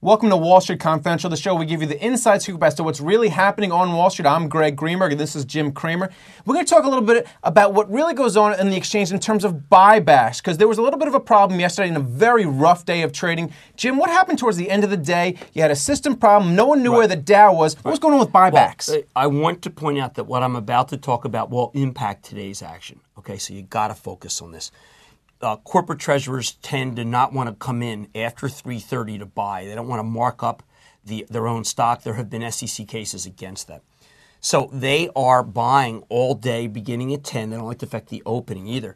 Welcome to Wall Street Confidential, the show we give you the inside scoop as to what's really happening on Wall Street. I'm Greg Cramer, and this is Jim Cramer. We're going to talk a little bit about what really goes on in the exchange in terms of buybacks, because there was a little bit of a problem yesterday in a very rough day of trading. Jim, what happened towards the end of the day? You had a system problem. No one knew where the Dow was. What was going on with buybacks? Well, I want to point out that what I'm about to talk about will impact today's action. Okay, so you got to focus on this. Corporate treasurers tend to not want to come in after 3:30 to buy. They don't want to mark up their own stock. There have been SEC cases against that. So they are buying all day beginning at 10. They don't like to affect the opening either.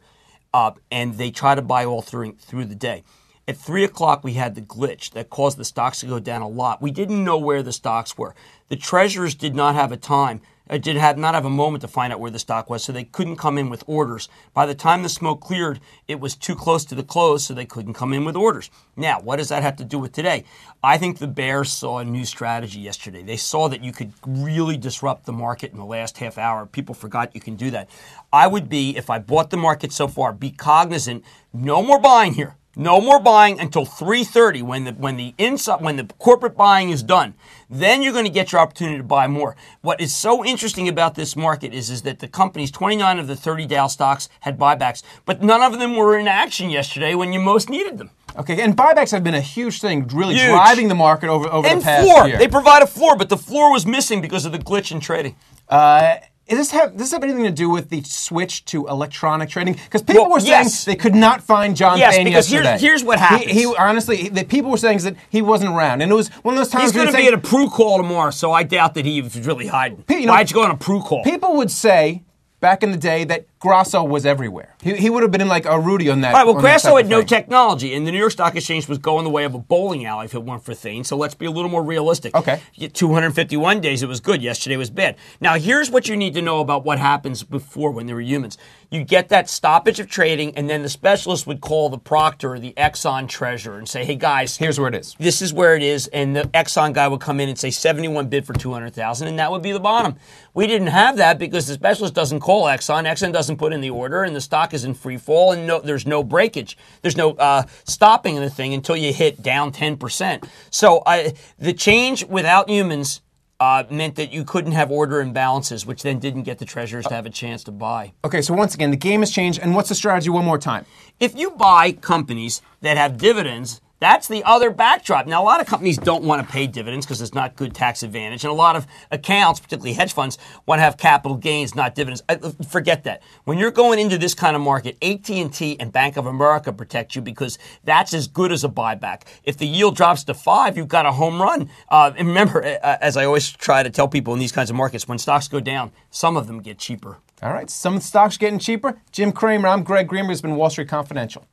And they try to buy all through the day. At 3 o'clock, we had the glitch that caused the stocks to go down a lot. We didn't know where the stocks were. The treasurers did not have not have a moment to find out where the stock was, so they couldn't come in with orders. By the time the smoke cleared, it was too close to the close, so they couldn't come in with orders. Now, what does that have to do with today? I think the bears saw a new strategy yesterday. They saw that you could really disrupt the market in the last half hour. People forgot you can do that. I would be, if I bought the market so far, be cognizant, no more buying here. No more buying until 3:30 when the corporate buying is done. Then you're going to get your opportunity to buy more. What is so interesting about this market is that the companies, 29 of the 30 Dow stocks had buybacks, but none of them were in action yesterday when you most needed them. Okay, and buybacks have been a huge thing, really driving the market over the past year. They provide a floor, but the floor was missing because of the glitch in trading. Does this have anything to do with the switch to electronic trading? Because people were saying they could not find John Payne yesterday. Yes, because here's what happens. He honestly, the people were saying that he wasn't around, and it was one of those times. He's going to be at a Pru call tomorrow, so I doubt that he was really hiding. Why'd you go on a Pru call? People would say back in the day that Grasso was everywhere. He would have been like a Rudy on that. All right, well, Grasso had no technology, and the New York Stock Exchange was going the way of a bowling alley if it weren't for Thane, so let's be a little more realistic. Okay. 251 days, it was good. Yesterday was bad. Now, here's what you need to know about what happens before when there were humans. You get that stoppage of trading, and then the specialist would call the Proctor or the Exxon treasurer and say, hey, guys. Here's where it is. This is where it is, and the Exxon guy would come in and say 71 bid for 200,000, and that would be the bottom. We didn't have that because the specialist doesn't call Exxon. Exxon doesn't put in the order, and the stock is in free fall, and there's no breakage. There's no stopping the thing until you hit down 10%. So the change without humans meant that you couldn't have order imbalances, which then didn't get the treasurers to have a chance to buy. Okay, so once again, the game has changed, and what's the strategy one more time? If you buy companies that have dividends, that's the other backdrop. Now, a lot of companies don't want to pay dividends because it's not good tax advantage. And a lot of accounts, particularly hedge funds, want to have capital gains, not dividends. Forget that. When you're going into this kind of market, AT&T and Bank of America protect you because that's as good as a buyback. If the yield drops to 5, you've got a home run. And remember, as I always try to tell people in these kinds of markets, when stocks go down, some of them get cheaper. All right, some stocks getting cheaper. Jim Cramer, I'm Greg Cramer. It's been Wall Street Confidential.